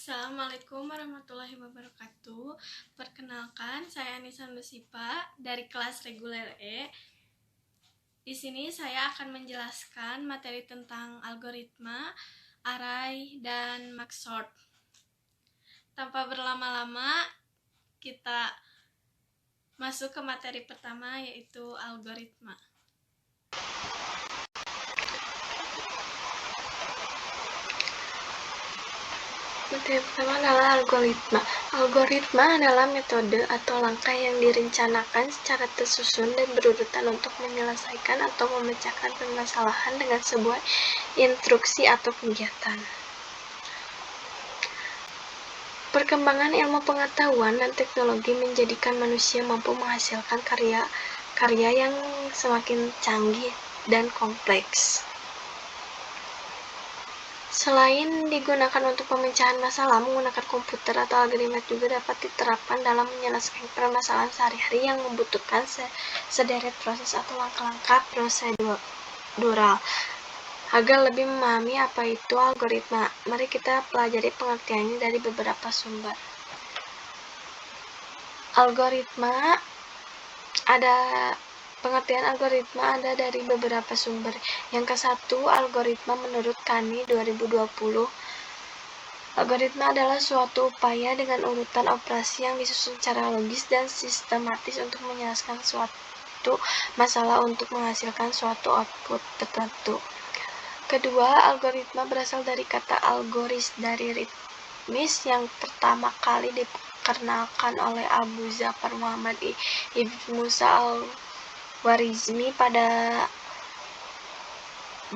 Assalamualaikum warahmatullahi wabarakatuh. Perkenalkan, saya Anissa Nusipa dari kelas reguler E. Di sini saya akan menjelaskan materi tentang algoritma, array, dan maksort. Tanpa berlama-lama, kita masuk ke materi pertama, yaitu algoritma. Materi pertama adalah algoritma. Algoritma adalah metode atau langkah yang direncanakan secara tersusun dan berurutan untuk menyelesaikan atau memecahkan permasalahan dengan sebuah instruksi atau kegiatan. Perkembangan ilmu pengetahuan dan teknologi menjadikan manusia mampu menghasilkan karya yang semakin canggih dan kompleks. Selain digunakan untuk pemecahan masalah, menggunakan komputer atau algoritma juga dapat diterapkan dalam menyelesaikan permasalahan sehari-hari yang membutuhkan sederet proses atau langkah-langkah prosedural. Agar lebih memahami apa itu algoritma, mari kita pelajari pengertiannya dari beberapa sumber. Pengertian algoritma ada dari beberapa sumber. Yang ke-1, algoritma menurut Kani 2020. Algoritma adalah suatu upaya dengan urutan operasi yang disusun secara logis dan sistematis untuk menyelesaikan suatu masalah untuk menghasilkan suatu output tertentu. Kedua, algoritma berasal dari kata algoris dari ritmis yang pertama kali diperkenalkan oleh Abu Zafar Muhammad ibn Musa al-Khwarizmi pada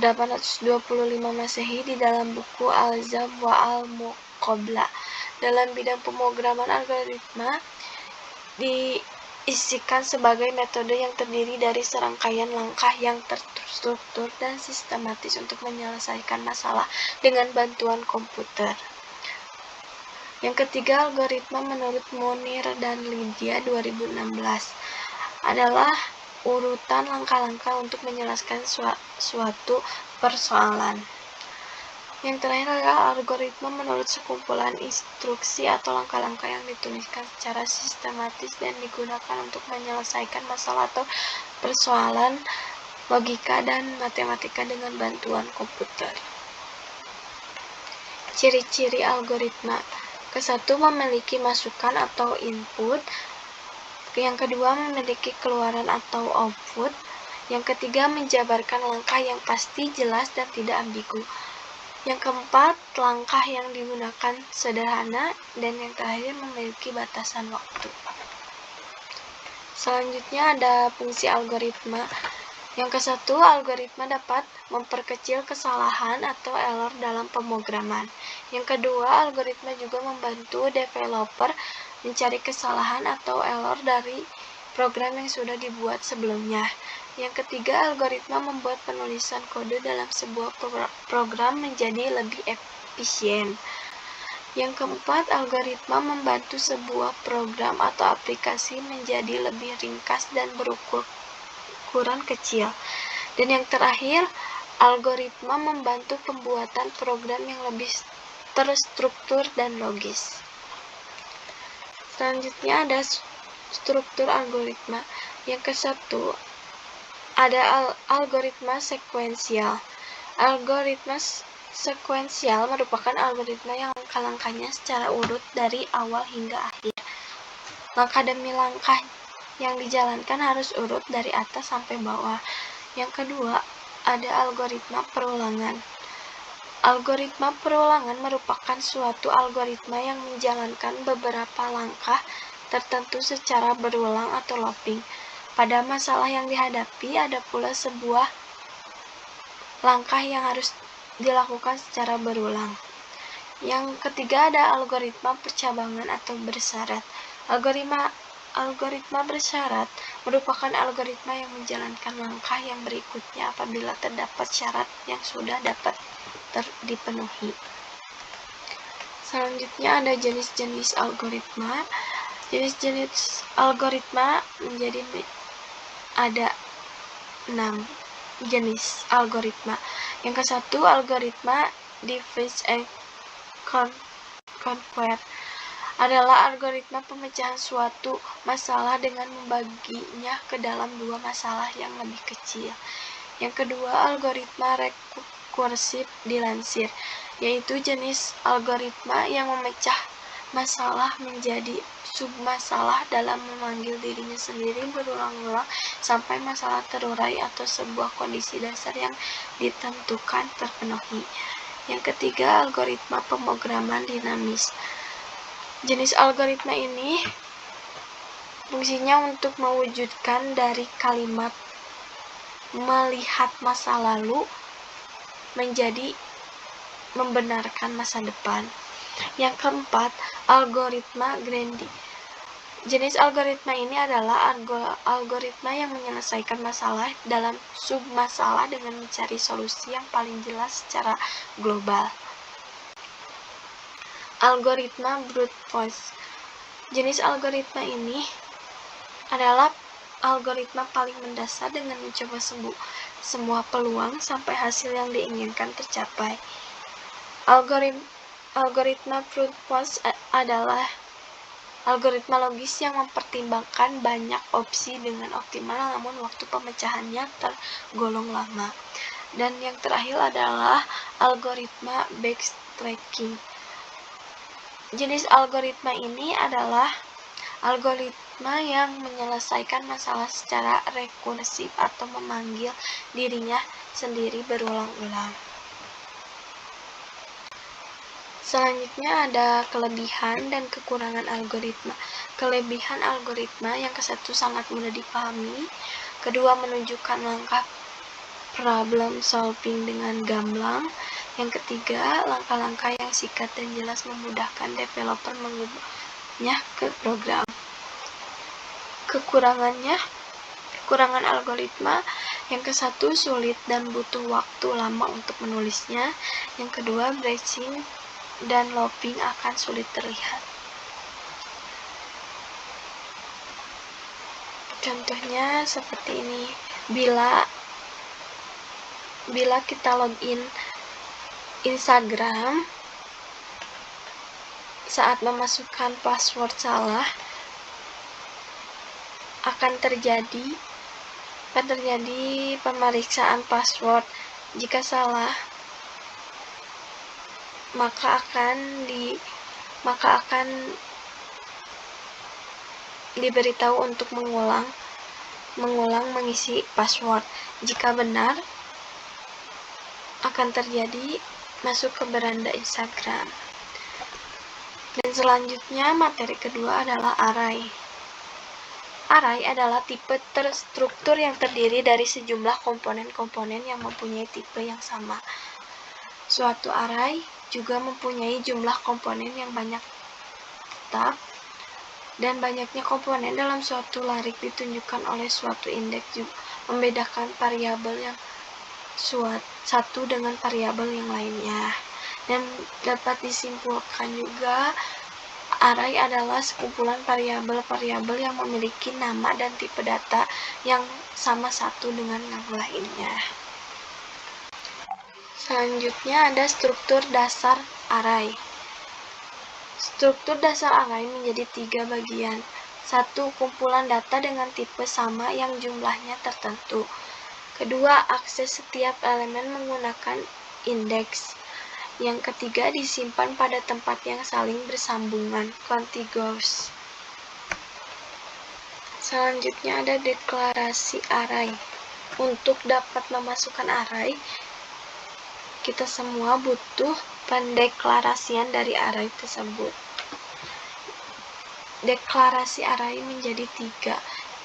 825 Masehi di dalam buku Al-Zab wa al-Muqabla. Dalam bidang pemrograman, algoritma diisikan sebagai metode yang terdiri dari serangkaian langkah yang terstruktur dan sistematis untuk menyelesaikan masalah dengan bantuan komputer. Yang ketiga, algoritma menurut Munir dan Lydia 2016 adalah urutan langkah-langkah untuk menyelesaikan suatu persoalan. Yang terakhir adalah algoritma menurut sekumpulan instruksi atau langkah-langkah yang dituliskan secara sistematis dan digunakan untuk menyelesaikan masalah atau persoalan logika dan matematika dengan bantuan komputer. Ciri-ciri algoritma. Ke-1, memiliki masukan atau input. Yang kedua, memiliki keluaran atau output. Yang ketiga, menjabarkan langkah yang pasti, jelas, dan tidak ambigu. Yang keempat, langkah yang digunakan sederhana. Dan yang terakhir, memiliki batasan waktu. Selanjutnya ada fungsi algoritma. Yang ke-1, algoritma dapat memperkecil kesalahan atau error dalam pemrograman. Yang kedua, algoritma juga membantu developer mencari kesalahan atau error dari program yang sudah dibuat sebelumnya. Yang ketiga, algoritma membuat penulisan kode dalam sebuah program menjadi lebih efisien. Yang keempat, algoritma membantu sebuah program atau aplikasi menjadi lebih ringkas dan berukuran kecil. Dan yang terakhir, algoritma membantu pembuatan program yang lebih terstruktur dan logis. Selanjutnya ada struktur algoritma. Yang ke-1 ada algoritma sekuensial. Algoritma sekuensial merupakan algoritma yang langkah-langkahnya secara urut dari awal hingga akhir. Langkah demi langkah yang dijalankan harus urut dari atas sampai bawah. Yang kedua, ada algoritma perulangan. Algoritma perulangan merupakan suatu algoritma yang menjalankan beberapa langkah tertentu secara berulang atau looping. Pada masalah yang dihadapi, ada pula sebuah langkah yang harus dilakukan secara berulang. Yang ketiga ada algoritma percabangan atau bersyarat. Algoritma bersyarat merupakan algoritma yang menjalankan langkah yang berikutnya apabila terdapat syarat yang sudah dapat dipenuhi. Selanjutnya ada jenis-jenis algoritma. Jenis-jenis algoritma menjadi ada 6 jenis algoritma. Yang ke-1, algoritma difference and conquer adalah algoritma pemecahan suatu masalah dengan membaginya ke dalam dua masalah yang lebih kecil. Yang kedua, algoritma rekursif dilansir, yaitu jenis algoritma yang memecah masalah menjadi submasalah dalam memanggil dirinya sendiri berulang-ulang sampai masalah terurai atau sebuah kondisi dasar yang ditentukan terpenuhi. Yang ketiga, algoritma pemrograman dinamis. Jenis algoritma ini fungsinya untuk mewujudkan dari kalimat melihat masa lalu menjadi membenarkan masa depan. Yang keempat, algoritma Grandi. Jenis algoritma ini adalah algoritma yang menyelesaikan masalah dalam submasalah dengan mencari solusi yang paling jelas secara global. Algoritma brute force. Jenis algoritma ini adalah algoritma paling mendasar dengan mencoba semua peluang sampai hasil yang diinginkan tercapai. Algoritma brute force adalah algoritma logis yang mempertimbangkan banyak opsi dengan optimal, namun waktu pemecahannya tergolong lama. Dan yang terakhir adalah algoritma backtracking. Jenis algoritma ini adalah algoritma yang menyelesaikan masalah secara rekursif atau memanggil dirinya sendiri berulang-ulang. Selanjutnya ada kelebihan dan kekurangan algoritma. Kelebihan algoritma yang ke-1 sangat mudah dipahami, kedua menunjukkan langkah problem solving dengan gamblang, yang ketiga langkah-langkah yang singkat dan jelas memudahkan developer mengubahnya ke program. Kekurangan algoritma yang ke-1 sulit dan butuh waktu lama untuk menulisnya, yang kedua branching dan looping akan sulit terlihat. Contohnya seperti ini, bila kita login Instagram saat memasukkan password salah akan terjadi pemeriksaan password. Jika salah, maka akan diberitahu untuk mengulang mengisi password. Jika benar, akan terjadi masuk ke beranda Instagram. Dan selanjutnya materi kedua adalah array. Array adalah tipe terstruktur yang terdiri dari sejumlah komponen-komponen yang mempunyai tipe yang sama. Suatu array juga mempunyai jumlah komponen yang banyak tetap, dan banyaknya komponen dalam suatu larik ditunjukkan oleh suatu indeks juga membedakan variabel yang satu dengan variabel yang lainnya. Dan dapat disimpulkan juga, array adalah sekumpulan variabel-variabel yang memiliki nama dan tipe data yang sama satu dengan yang lainnya. Selanjutnya ada struktur dasar array. Struktur dasar array menjadi 3 bagian. 1. Kumpulan data dengan tipe sama yang jumlahnya tertentu. Kedua, akses setiap elemen menggunakan indeks. Yang ketiga, disimpan pada tempat yang saling bersambungan, contiguous. Selanjutnya ada deklarasi array. Untuk dapat memasukkan array, kita semua butuh pendeklarasian dari array tersebut. Deklarasi array menjadi 3.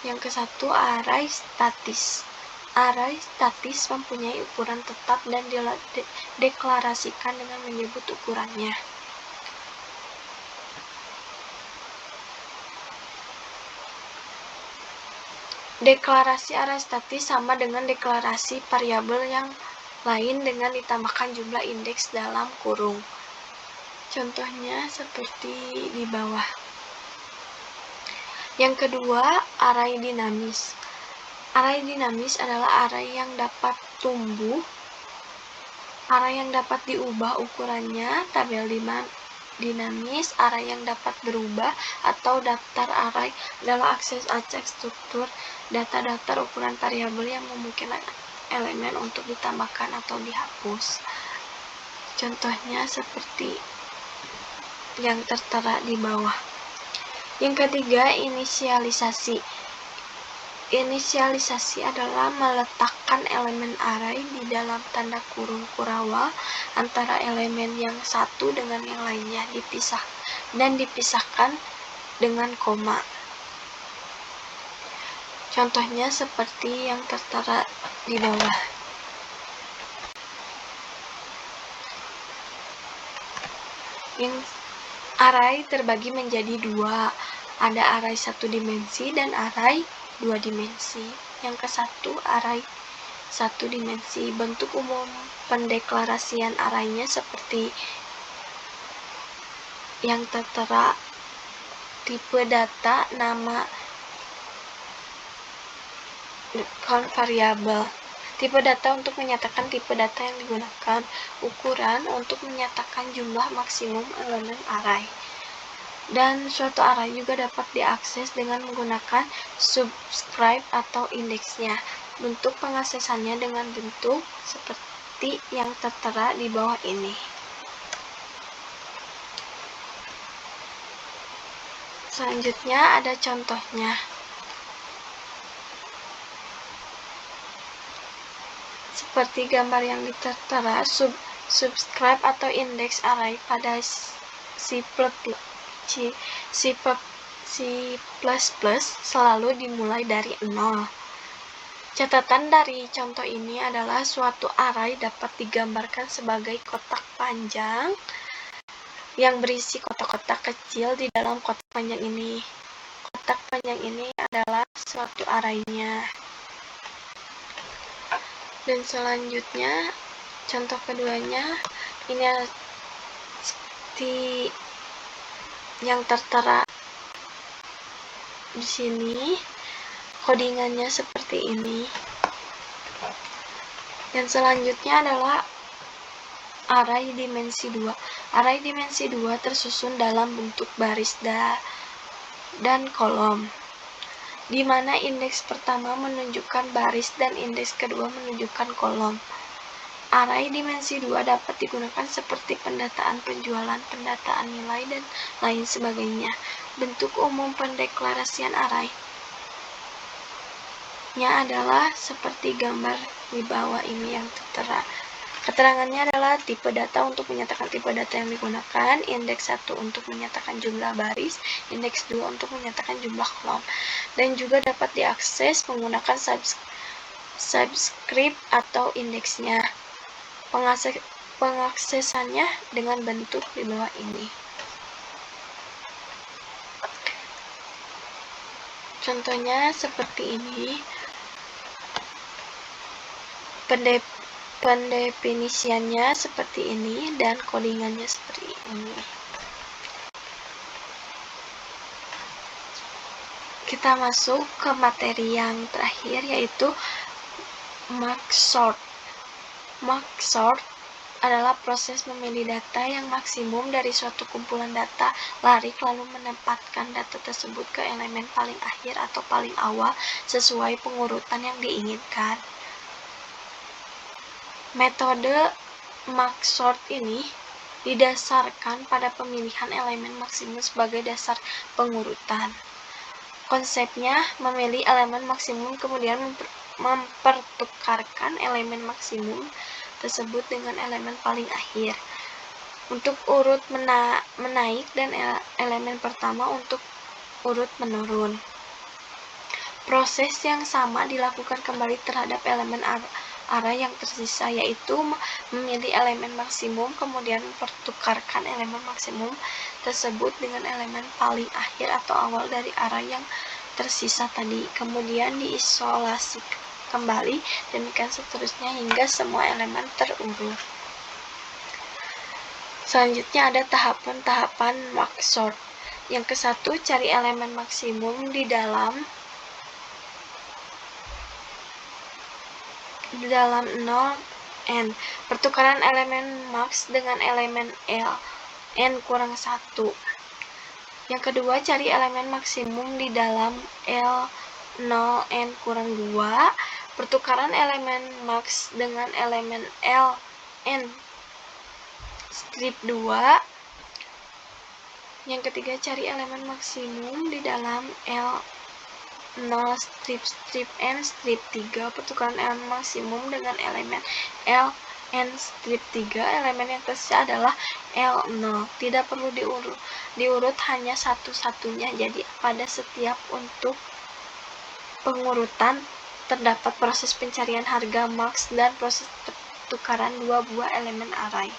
Yang ke-1, array statis. Array statis mempunyai ukuran tetap dan dideklarasikan dengan menyebut ukurannya. Deklarasi array statis sama dengan deklarasi variabel yang lain dengan ditambahkan jumlah indeks dalam kurung. Contohnya seperti di bawah. Yang kedua, array dinamis. Array dinamis adalah array yang dapat tumbuh, array yang dapat diubah ukurannya, tabel dinamis. Array yang dapat berubah atau daftar array adalah akses acak struktur data daftar ukuran variabel yang memungkinkan elemen untuk ditambahkan atau dihapus. Contohnya seperti yang tertera di bawah. Yang ketiga, inisialisasi. Inisialisasi adalah meletakkan elemen array di dalam tanda kurung kurawal antara elemen yang satu dengan yang lainnya dipisahkan dengan koma. Contohnya seperti yang tertera di bawah. Yang array terbagi menjadi dua, ada array satu dimensi dan array dua dimensi. Yang ke satu, array satu dimensi. Bentuk umum pendeklarasian arraynya seperti yang tertera: tipe data, nama, count variabel. Tipe data untuk menyatakan tipe data yang digunakan. Ukuran untuk menyatakan jumlah maksimum elemen array. Dan suatu array juga dapat diakses dengan menggunakan subscribe atau indeksnya. Bentuk pengaksesannya dengan bentuk seperti yang tertera di bawah ini. Selanjutnya ada contohnya. Seperti gambar yang tertera, subscribe atau indeks array pada C++ selalu dimulai dari 0. Catatan dari contoh ini adalah suatu array dapat digambarkan sebagai kotak panjang yang berisi kotak-kotak kecil di dalam kotak panjang ini. Kotak panjang ini adalah suatu arraynya. Dan selanjutnya, contoh keduanya, ini seperti yang tertera di sini, codingannya seperti ini. Dan selanjutnya adalah array dimensi 2. Array dimensi 2 tersusun dalam bentuk baris dan kolom, di mana indeks pertama menunjukkan baris dan indeks kedua menunjukkan kolom. Array dimensi 2 dapat digunakan seperti pendataan penjualan, pendataan nilai, dan lain sebagainya. Bentuk umum pendeklarasian array adalah seperti gambar di bawah ini yang tertera. Keterangannya adalah tipe data untuk menyatakan tipe data yang digunakan, indeks 1 untuk menyatakan jumlah baris, indeks 2 untuk menyatakan jumlah kolom, dan juga dapat diakses menggunakan subscript atau indeksnya. Pengaksesannya dengan bentuk di bawah ini. Contohnya seperti ini. Pendefinisiannya seperti ini dan codingannya seperti ini. Kita masuk ke materi yang terakhir, yaitu max-sort. Max-sort adalah proses memilih data yang maksimum dari suatu kumpulan data larik lalu menempatkan data tersebut ke elemen paling akhir atau paling awal sesuai pengurutan yang diinginkan. Metode max-sort ini didasarkan pada pemilihan elemen maksimum sebagai dasar pengurutan. Konsepnya memilih elemen maksimum kemudian mempertukarkan elemen maksimum tersebut dengan elemen paling akhir untuk urut menaik dan elemen pertama untuk urut menurun. Proses yang sama dilakukan kembali terhadap elemen array yang tersisa, yaitu memilih elemen maksimum kemudian mempertukarkan elemen maksimum tersebut dengan elemen paling akhir atau awal dari array yang tersisa tadi, kemudian diisolasi kembali, demikian seterusnya hingga semua elemen terurut. Selanjutnya ada tahapan max-sort. Yang ke satu, cari elemen maksimum di dalam 0 n. Pertukaran elemen max dengan elemen L. N kurang 1. Yang kedua, cari elemen maksimum di dalam L0 N kurang 2. Pertukaran elemen max dengan elemen L N strip 2. Yang ketiga, cari elemen maksimum di dalam L0 strip N strip 3. Pertukaran elemen maksimum dengan elemen L N strip 3. Elemen yang tersisa adalah L0. Tidak perlu diurut hanya satu-satunya. Jadi pada setiap untuk pengurutan terdapat proses pencarian harga max dan proses pertukaran dua buah elemen array.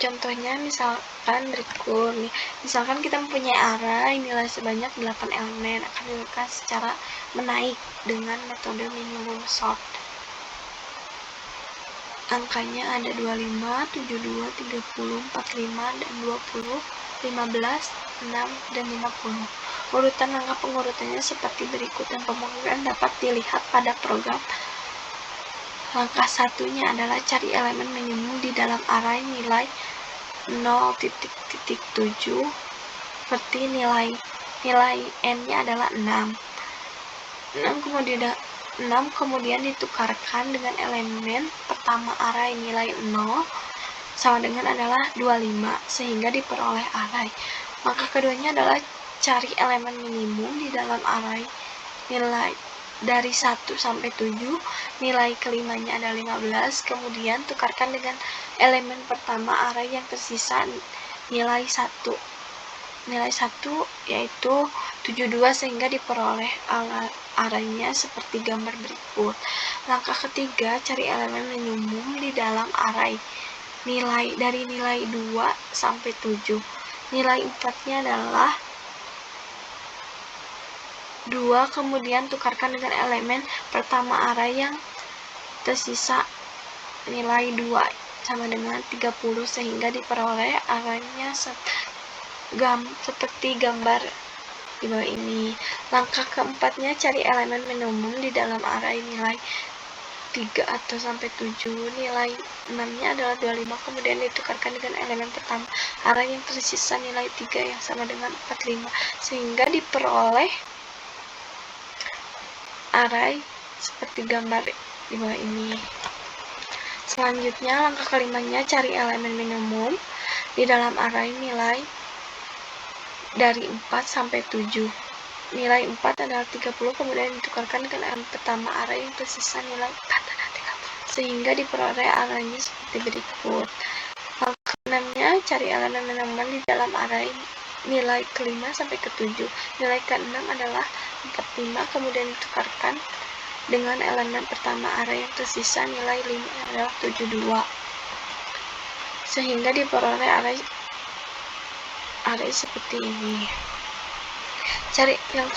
Contohnya misalkan berikut nih. Misalkan kita mempunyai array nilai sebanyak 8 elemen, akan dilakukan secara menaik dengan metode minimum sort. Angkanya ada 25, 72, 30, 45, dan 20, 15, 6, dan 50. Urutan langkah pengurutannya seperti berikut dan pemrograman dapat dilihat pada program. Langkah satunya adalah cari elemen minimum di dalam array nilai 0.7 seperti nilai n-nya adalah 6. 6 kemudian ditukarkan dengan elemen pertama array nilai 0 sama dengan adalah 25 sehingga diperoleh array. Maka keduanya adalah cari elemen minimum di dalam array nilai dari 1 sampai 7, nilai kelimanya ada 15, kemudian tukarkan dengan elemen pertama array yang tersisa nilai 1 yaitu 72 sehingga diperoleh arraynya seperti gambar berikut. Langkah ketiga, cari elemen minimum di dalam array dari nilai 2 sampai 7. Nilai 4-nya adalah 2, kemudian tukarkan dengan elemen pertama array yang tersisa nilai 2 sama dengan 30 sehingga diperoleh arraynya seperti gambar di bawah ini. Langkah keempatnya, cari elemen minimum di dalam array nilai 3 atau sampai 7. Nilai 6-nya adalah 25, kemudian ditukarkan dengan elemen pertama array yang tersisa nilai 3 yang sama dengan 45 sehingga diperoleh array seperti gambar di bawah ini. Selanjutnya, langkah kelimanya, cari elemen minimum di dalam array nilai dari 4 sampai 7. Nilai 4 adalah 30, kemudian ditukarkan dengan elemen pertama array yang tersisa nilai 4 adalah 30 sehingga diperoleh arraynya seperti berikut. Langkah 6-nya, cari elemen minimum di dalam array nilai ke-5 sampai ke-7. Nilai ke-6 adalah 45, kemudian ditukarkan dengan elemen pertama array yang tersisa nilai 5 adalah 72 sehingga diperoleh array seperti ini. Yang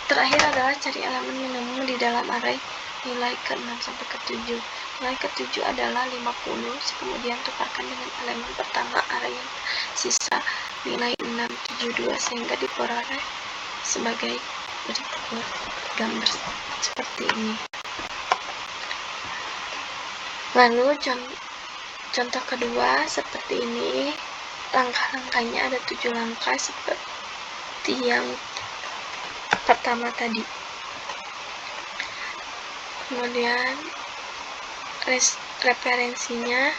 terakhir adalah cari elemen minimum di dalam array nilai ke-6 sampai ke-7. Nilai ke-7 adalah 50, kemudian tukarkan dengan elemen pertama array yang sisa nilai 672 sehingga diperoleh sebagai berikut gambar seperti ini. Lalu contoh kedua seperti ini. Langkah-langkahnya ada 7 langkah seperti yang pertama tadi. Kemudian referensinya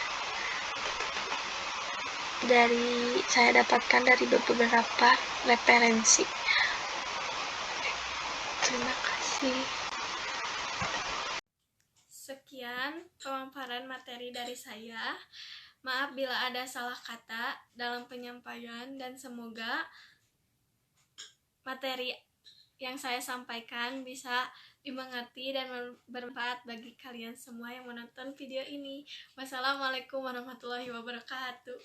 saya dapatkan dari beberapa referensi. Terima kasih. Sekian pemaparan materi dari saya. Maaf bila ada salah kata dalam penyampaian dan semoga materi yang saya sampaikan bisa dimengerti dan bermanfaat bagi kalian semua yang menonton video ini. Wassalamualaikum warahmatullahi wabarakatuh.